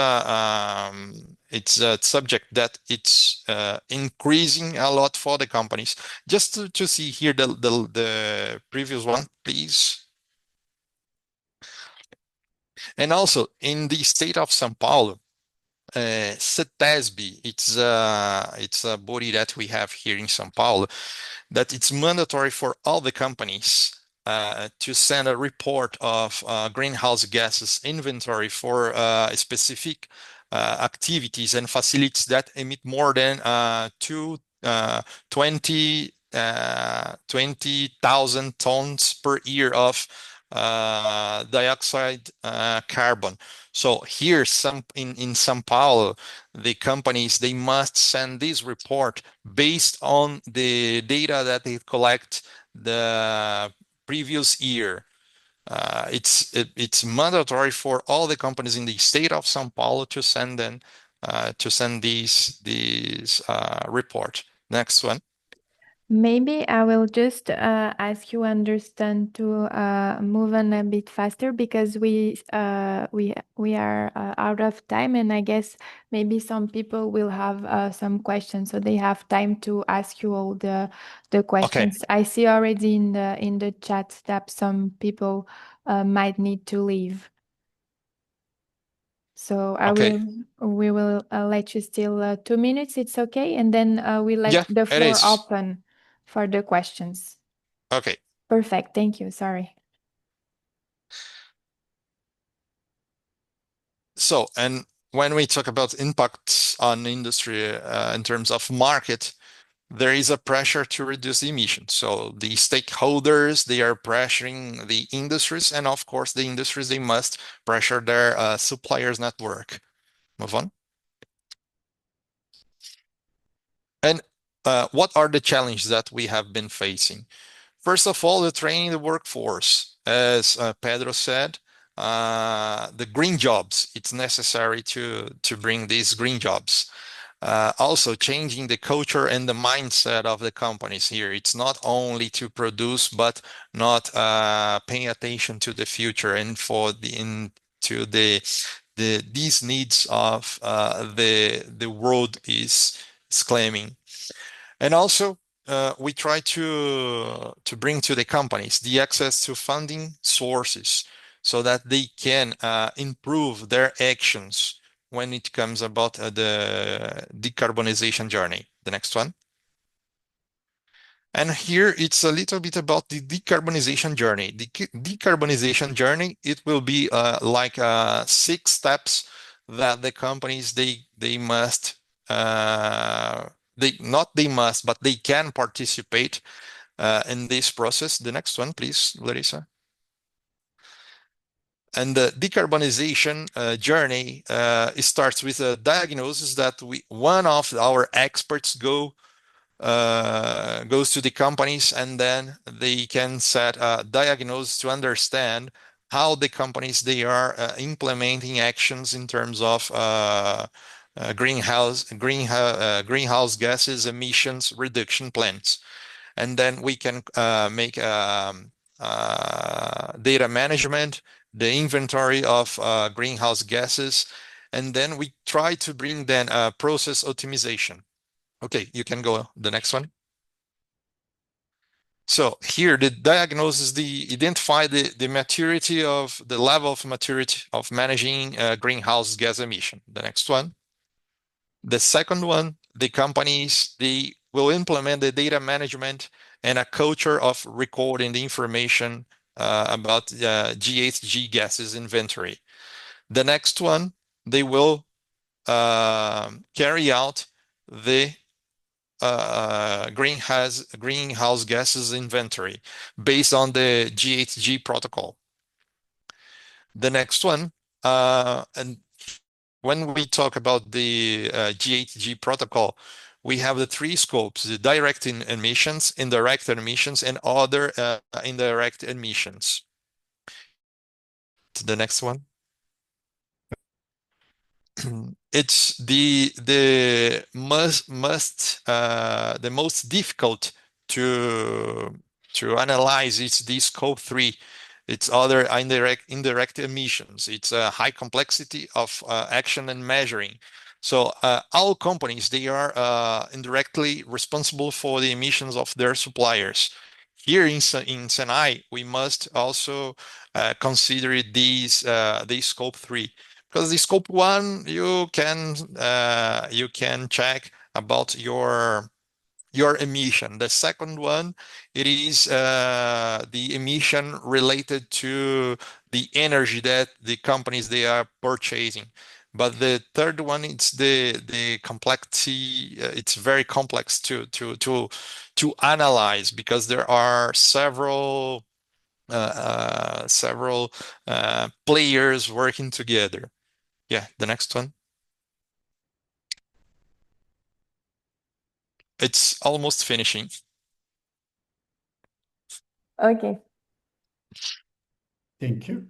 it's a subject that it's increasing a lot for the companies. Just to see here the previous one, please. And also in the state of São Paulo, CETESB, it's a body that we have here in São Paulo, that it's mandatory for all the companies to send a report of greenhouse gases inventory for specific activities and facilities that emit more than 20,000 tons per year of dioxide carbon. So here in São Paulo, the companies, they must send this report based on the data that they collect the previous year. It's mandatory for all the companies in the state of São Paulo to send these report. Next one. Maybe I will just ask you understand to move on a bit faster because we are out of time, and I guess maybe some people will have some questions, so they have time to ask you all the questions. Okay. I see already in the chat that some people might need to leave. So we will let you still 2 minutes. It's okay, and then we let the floor open for the questions. Okay. Perfect. Thank you. Sorry. So, and when we talk about impacts on industry in terms of market, there is a pressure to reduce emissions. So the stakeholders, they are pressuring the industries, and of course the industries, they must pressure their suppliers network. Move on. And what are the challenges that we have been facing? First of all, the training the workforce. As Pedro said, the green jobs, it's necessary to bring these green jobs. Also changing the culture and the mindset of the companies here. It's not only to produce, but not paying attention to the future and these needs of the world is claiming. And also we try to bring to the companies the access to funding sources so that they can improve their actions when it comes about the decarbonization journey. The next one. And here it's a little bit about the decarbonization journey. The decarbonization journey, it will be like 6 steps that the companies, they must, but they can participate in this process. The next one, please, Larissa. And the decarbonization journey, it starts with a diagnosis that one of our experts goes to the companies, and then they can set a diagnosis to understand how the companies, they are implementing actions in terms of greenhouse gases emissions reduction plans. And then we can make data management, the inventory of greenhouse gases, and then we try to bring then process optimization. Okay, you can go the next one. So here the diagnosis, identify the maturity of the level of maturity of managing greenhouse gas emission. The next one. The second one, the companies, they will implement the data management and a culture of recording the information about GHG gases inventory. The next one, they will carry out the greenhouse gases inventory based on the GHG protocol. The next one, and when we talk about the GHG protocol, we have the 3 scopes: the direct emissions, indirect emissions, and other indirect emissions. To the next one. It's the most difficult to analyze. It's the scope 3. It's other indirect emissions. It's a high complexity of action and measuring. So all companies, they are indirectly responsible for the emissions of their suppliers. Here in SENAI, we must also consider these the scope 3, because the scope 1 you can check about your emission. The second one, it is the emission related to the energy that the companies they are purchasing. But the third one, it's the complexity. It's very complex to analyze, because there are several players working together. Yeah, the next one. It's almost finishing. Okay. Thank you.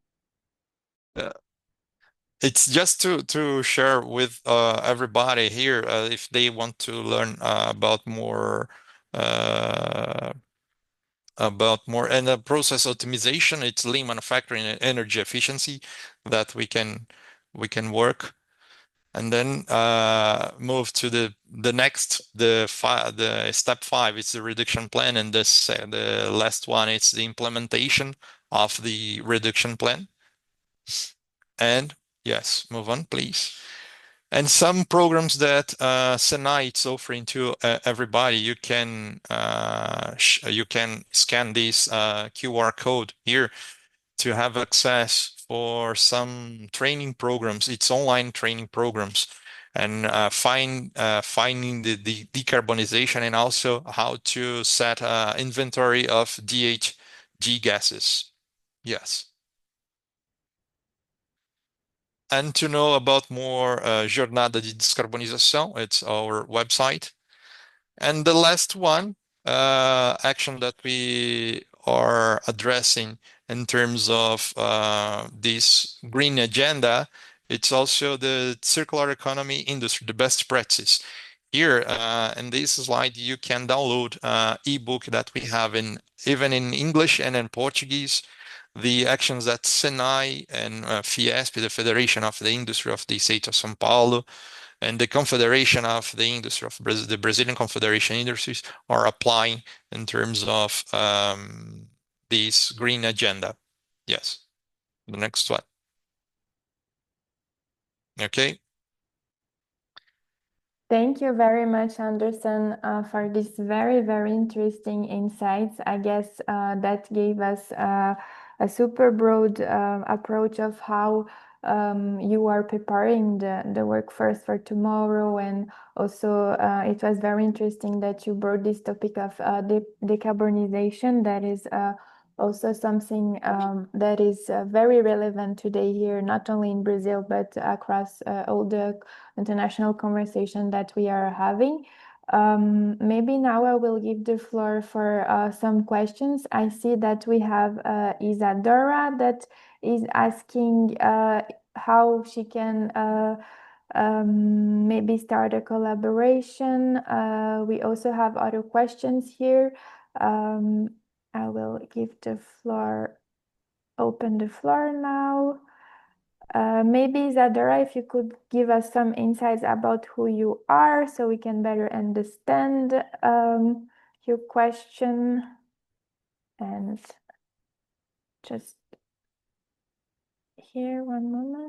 It's just to share with everybody here, if they want to learn about more and process optimization. It's lean manufacturing and energy efficiency that we can work, and then move to the next the step 5. It's the reduction plan, and the last one, it's the implementation of the reduction plan. And yes, move on, please. And some programs that SENAI is offering to everybody, you can scan this QR code here to have access for some training programs. It's online training programs, and finding the decarbonization, and also how to set inventory of GHG gases. Yes. And to know about more Jornada de Descarbonização, it's our website. And the last one, action that we are addressing in terms of this green agenda, it's also the circular economy industry, the best practices. Here in this slide, you can download ebook that we have even in English and in Portuguese. The actions that SENAI and Fiesp, the Federation of the Industry of the State of São Paulo, and the Confederation of the Industry of the Brazilian Confederation Industries are applying in terms of this green agenda. Yes, the next one. Okay. Thank you very much, Anderson, for this very, very interesting insights. I guess that gave us a super broad approach of how you are preparing the workforce for tomorrow. And also it was very interesting that you brought this topic of decarbonization. That is also something that is very relevant today here, not only in Brazil, but across all the international conversation that we are having. Maybe now I will give the floor for some questions. I see that we have Isadora that is asking how she can maybe start a collaboration. We also have other questions here. I will give the floor, open the floor now. Maybe Isadora, if you could give us some insights about who you are so we can better understand your question. And just here, one moment.